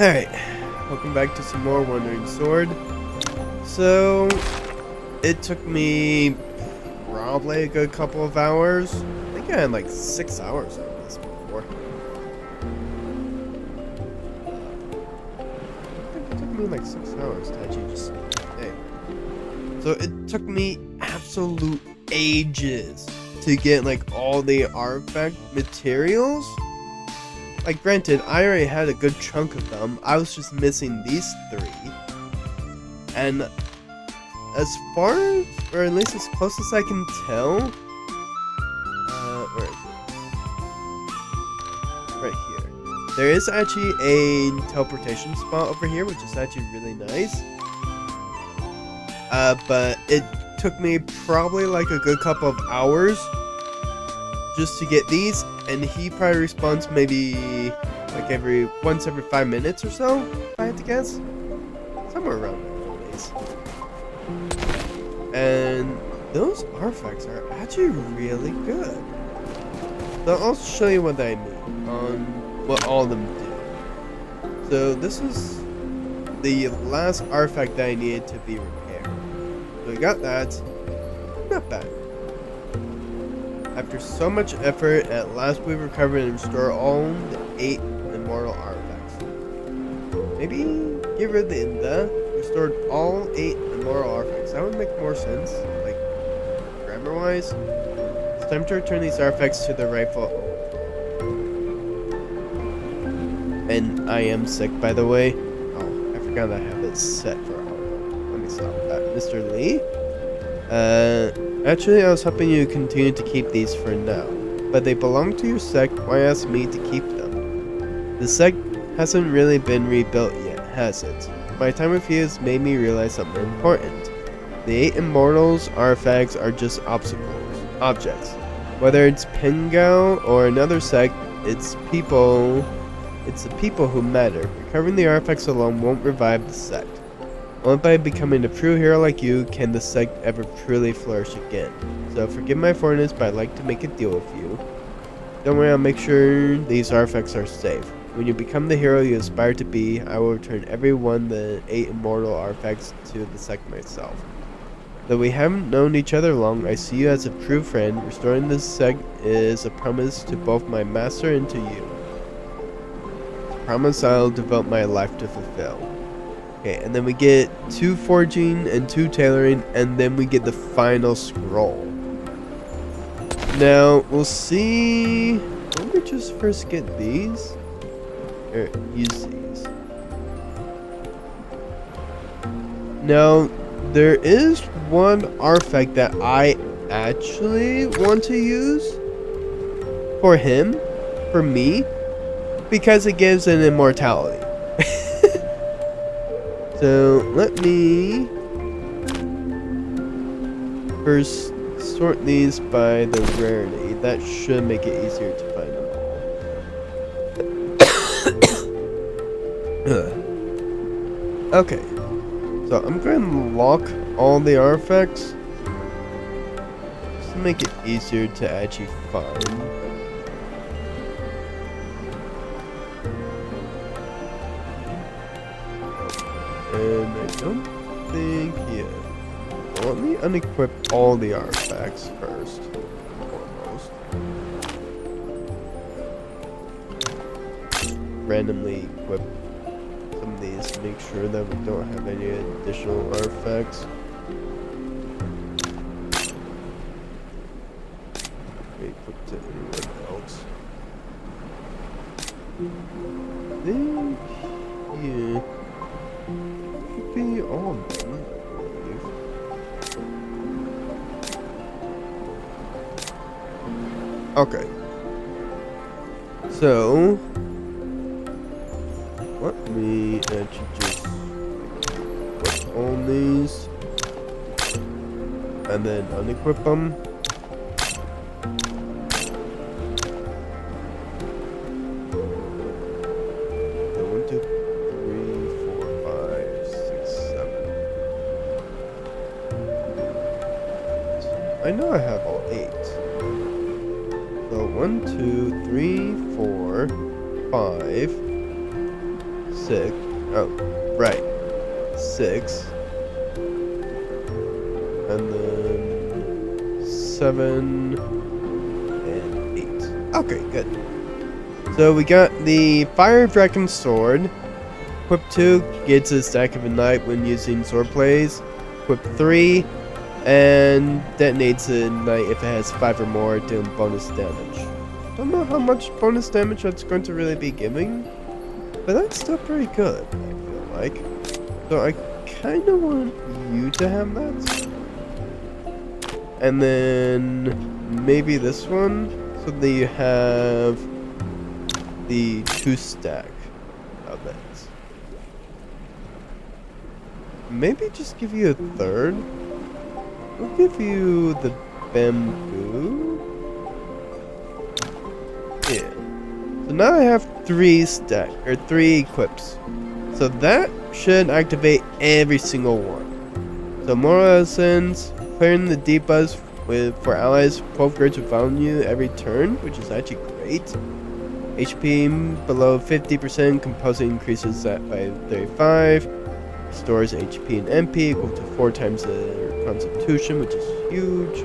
Alright, welcome back to some more Wandering Sword. So, it took me probably a good couple of hours. I think I had like 6 hours on this before. I think it took me like 6 hours to actually just... Hey. So it took me absolute ages to get like all the artifact materials. Like, granted, I already had a good chunk of them. I was just missing these 3. And as far as, or at least as close as I can tell, where is it? Right here. There is actually a teleportation spot over here, which is actually really nice. But it took me probably like a good couple of hours just to get these, and he probably respawns maybe like once every 5 minutes or so, if I had to guess. Somewhere around there, anyways. And those artifacts are actually really good. So I'll show you what I mean on what all of them do. So this is the last artifact that I needed to be repaired. So we got that. Not bad. After so much effort, at last we recovered and restored all the 8 immortal artifacts. Maybe get rid of the restored all 8 immortal artifacts. That would make more sense, like grammar-wise. It's time to return these artifacts to their rightful owner. And I am sick, by the way. Oh, I forgot I have it set for auto. Let me stop that. Mr. Lee? Actually, I was hoping you would continue to keep these for now, but they belong to your sect. Why ask me to keep them? The sect hasn't really been rebuilt yet, has it? My time with you has made me realize something important. The 8 immortals artifacts are just objects. Whether it's Pengao or another sect, it's the people who matter. Recovering the artifacts alone won't revive the sect. Only by becoming a true hero like you can the sect ever truly flourish again. So forgive my foreignness, but I'd like to make a deal with you. Don't worry, I'll make sure these artifacts are safe. When you become the hero you aspire to be, I will return every one of the 8 immortal artifacts to the sect myself. Though we haven't known each other long, I see you as a true friend. Restoring this sect is a promise to both my master and to you. It's a promise I'll devote my life to fulfill. Okay, and then we get 2 forging and 2 tailoring, and then we get the final scroll. Now, we'll see... Let me just first get these. Or, use these. Now, there is one artifact that I actually want to use for him, for me, because it gives an immortality. So, let me first sort these by the rarity. That should make it easier to find them all. Okay, so I'm going to lock all the artifacts just to make it easier to actually find. And I don't think, yeah. Well, let me unequip all the artifacts first, foremost. Randomly equip some of these to make sure that we don't have any additional artifacts. Equip to anyone else. I think, yeah. Be all of them, I believe. Okay. So, let me actually just equip all these, and then unequip them. I know I have all 8. So 1, 2, 3, 4, 5, 6. Oh, right. 6. And then 7 and 8. Okay, good. So we got the Fire Dragon Sword. Equip 2 gets a stack of Ignite when using sword plays. Equip 3 and detonates a Ignite if it has 5 or more, doing bonus damage. Don't know how much bonus damage that's going to really be giving, but that's still pretty good, I feel like. So I kind of want you to have that. And then maybe this one, so that you have the 2 stack of it. Maybe just give you a 3rd. We'll give you the bamboo. Yeah. So now I have 3 equips. So that should activate every single one. So more lessons, clearing the debuffs for allies 12 grades of value every turn, which is actually great. HP below 50%, composing increases that by 35. Stores HP and MP equal to 4 times their constitution, which is huge.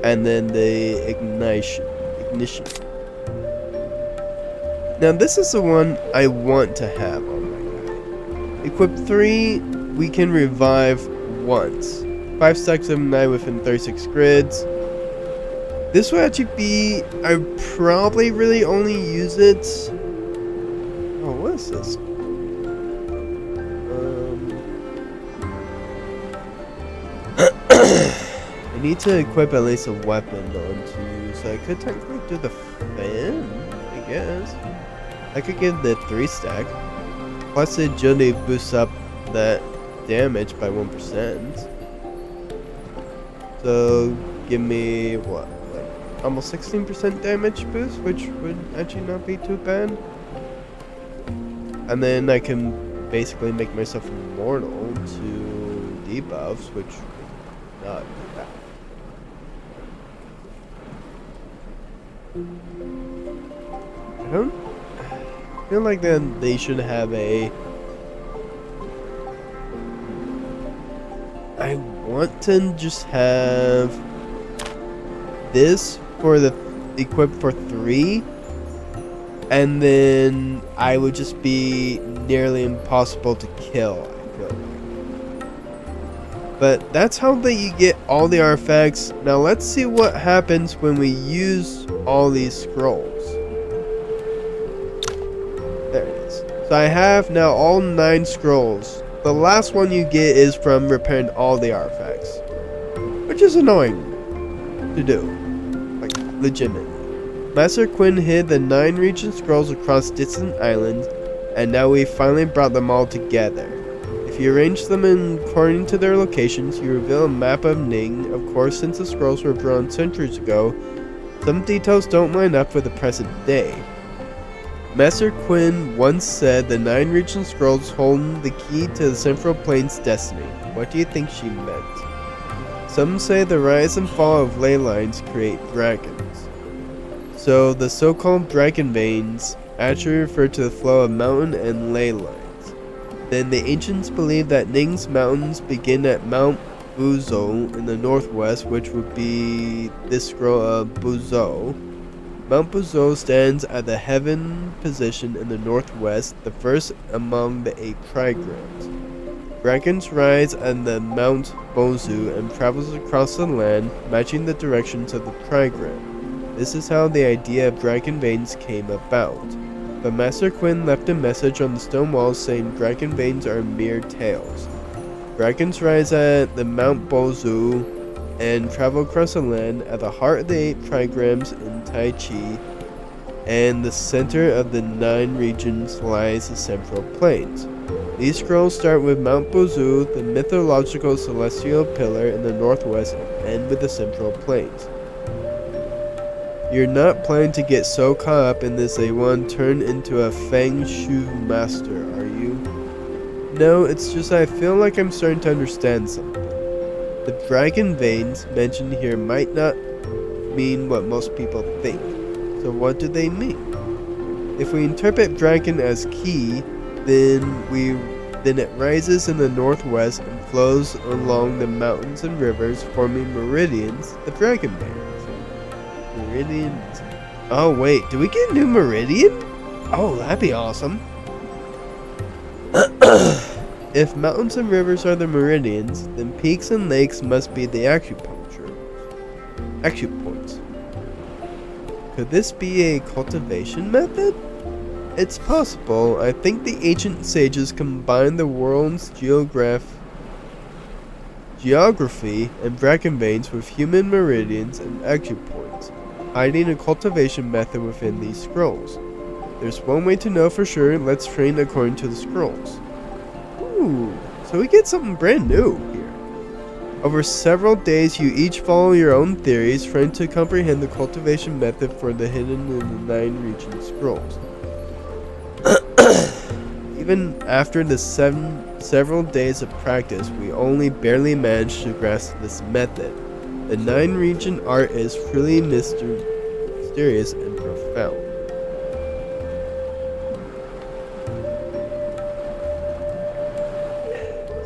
And then the ignition. Now this is the one I want to have on my guy. Equip 3, we can revive once. 5 stacks of Ignite within 36 grids. This would actually be, I probably really only use it. Oh, what is this? I need to equip at least a weapon onto you, so I could technically do the fan, I guess. I could give the 3 stack. Plus the agility boosts up that damage by 1%. So give me what, like almost 16% damage boost, which would actually not be too bad. And then I can basically make myself immortal to debuffs, which would not be bad. I don't feel like then they should have a. I want to just have this for the equip for 3, and then I would just be nearly impossible to kill, I feel like. But that's how you get all the artifacts. Now let's see what happens when we use all these scrolls. There it is. So I have now all 9 scrolls. The last one you get is from repairing all the artifacts, which is annoying to do, like legitimately. Master Quinn hid the 9 region scrolls across distant islands, and now we finally brought them all together. If you arrange them according to their locations, you reveal a map of Ning. Of course, since the scrolls were drawn centuries ago, some details don't line up with the present day. Master Quinn once said the 9 region scrolls hold the key to the Central Plains' destiny. What do you think she meant? Some say the rise and fall of ley lines create dragons. So the so-called dragon veins actually refer to the flow of mountain and ley lines. Then the ancients believed that Ning's mountains begin at Mount Buzhou in the northwest, which would be this scroll of Buzhou. Mount Buzhou stands at the heaven position in the northwest, the first among the 8 trigrams. Dragons rise on the Mount Buzhou and travels across the land, matching the directions of the trigram. This is how the idea of dragon veins came about. But Master Quinn left a message on the stone walls saying dragon veins are mere tales. Dragons rise at the Mount Buzhou and travel across the land at the heart of the 8 trigrams in Tai Chi, and the center of the 9 regions lies the Central Plains. These scrolls start with Mount Buzhou, the mythological celestial pillar in the northwest, and end with the Central Plains. You're not planning to get so caught up in this that you want to turn into a Feng Shui master, are you? No, it's just I feel like I'm starting to understand something. The dragon veins mentioned here might not mean what most people think. So what do they mean? If we interpret dragon as key, Then it rises in the northwest and flows along the mountains and rivers, forming meridians, the dragon bands. Meridians. Oh wait, do we get a new meridian? Oh, that'd be awesome. If mountains and rivers are the meridians, then peaks and lakes must be the acupuncture points. Could this be a cultivation method? It's possible. I think the ancient sages combined the world's geography and dragon veins with human meridians and acupoints, hiding a cultivation method within these scrolls. There's one way to know for sure. Let's train according to the scrolls. Ooh, so we get something brand new here. Over several days, you each follow your own theories, trying to comprehend the cultivation method for the hidden in the 9 region scrolls. Even after the several days of practice, we only barely managed to grasp this method. The 9 region art is truly mysterious and profound.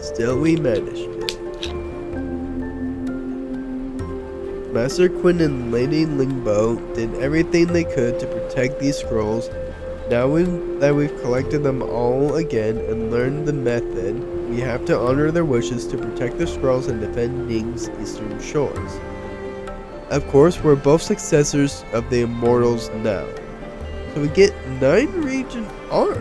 Still, we managed it. Master Quinn and Lady Lingbo did everything they could to protect these scrolls. Now that we've collected them all again and learned the method, we have to honor their wishes to protect the scrolls and defend Ning's eastern shores. Of course, we're both successors of the Immortals now. So we get 9 region arts.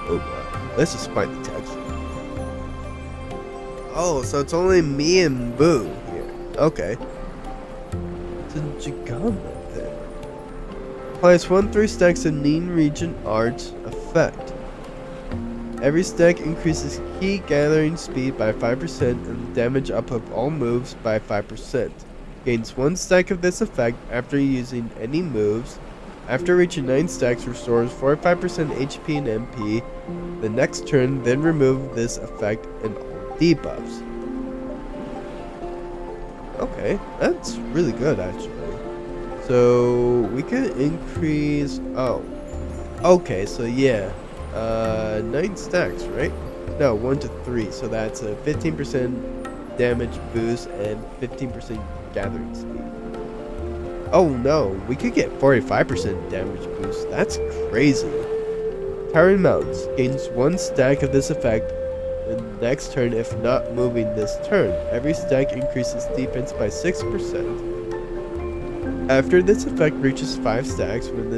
Oh wow, this is quite the texture. Oh, so it's only me and Boo here. Okay. It's a Jigama then. Applies 1-3 stacks of Nin region art effect. Every stack increases key gathering speed by 5% and damage up of all moves by 5%. Gains 1 stack of this effect after using any moves. After reaching 9 stacks, restores 45% HP and MP. The next turn, then remove this effect and all debuffs. Okay, that's really good actually. So we could increase. Oh, okay. So yeah, 9 stacks, right? No, 1 to 3. So that's a 15% damage boost and 15% gathering speed. Oh no, we could get 45% damage boost. That's crazy. Towering Mountains gains 1 stack of this effect the next turn if not moving this turn. Every stack increases defense by 6%. After this effect reaches 5 stacks, when it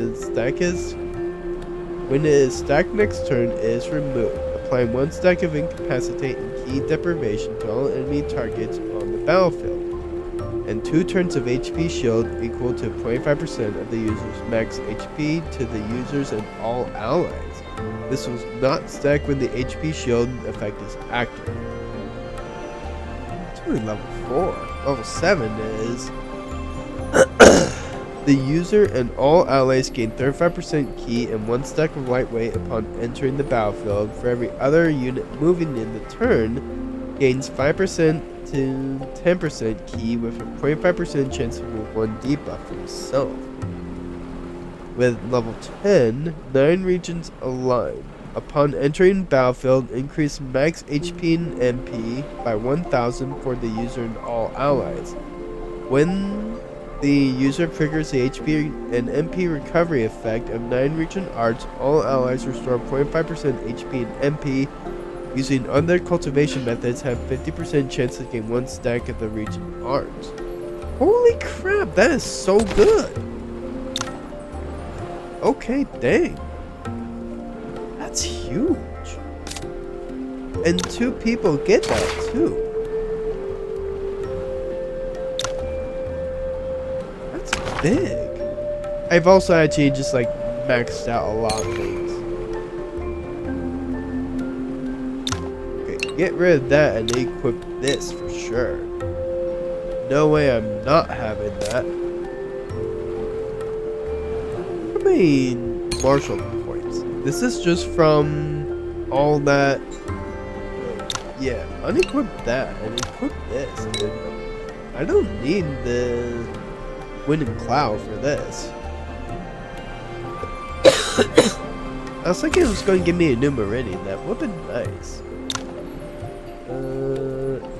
is stacked next turn, it is removed, applying 1 stack of incapacitate and key deprivation to all enemy targets on the battlefield, and 2 turns of HP shield equal to 25% of the user's max HP to the users and all allies. This was not stacked when the HP shield effect is active. It's only level 4. Level 7 is the user and all allies gain 35% key and 1 stack of lightweight upon entering the battlefield. For every other unit moving in the turn, gains 5% to 10% key with a 0.5% chance to remove 1 debuff for himself. With level 10, 9 regions align. Upon entering battlefield, increase max HP and MP by 1000 for the user and all allies. When the user triggers the HP and MP recovery effect of 9 region arts, all allies restore 0.5% HP and MP. Using other cultivation methods, have 50% chance to gain 1 stack of the region arts. Holy crap, that is so good! Okay, dang. That's huge. And 2 people get that too. That's big. I've also actually just like maxed out a lot of things. Okay, get rid of that and equip this for sure. No way I'm not having that. Marshall points. This is just from all that. Yeah, unequip that and equip this. I don't need the winning cloud for this. I was thinking it was going to give me a new meridian. That would have been nice.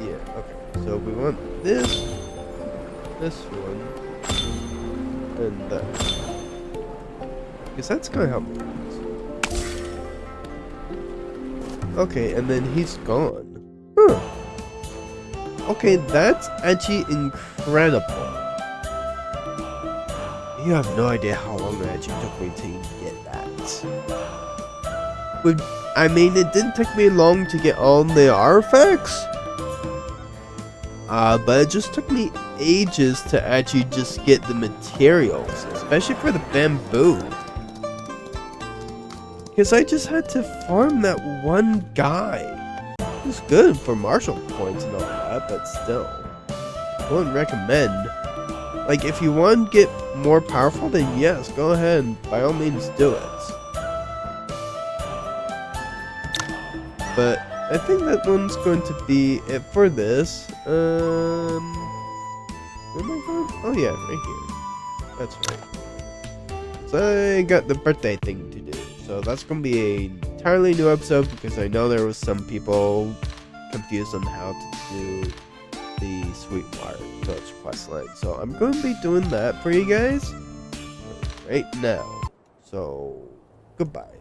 Yeah, okay. So we want this one, and that. Because that's going to help me. Okay, and then he's gone. Huh. Okay, that's actually incredible. You have no idea how long it actually took me to get that. I mean, it didn't take me long to get all the artifacts. But it just took me ages to actually just get the materials, especially for the bamboo. Because I just had to farm that one guy. It was good for martial points and all that, but still. I wouldn't recommend. Like, if you want to get more powerful, then yes, go ahead and by all means do it. But I think that one's going to be it for this. Where am I going? Oh yeah, right here. That's right. So I got the birthday thing to do. So that's going to be an entirely new episode because I know there was some people confused on how to do the Sweetwater Village questline. So I'm going to be doing that for you guys right now. So goodbye.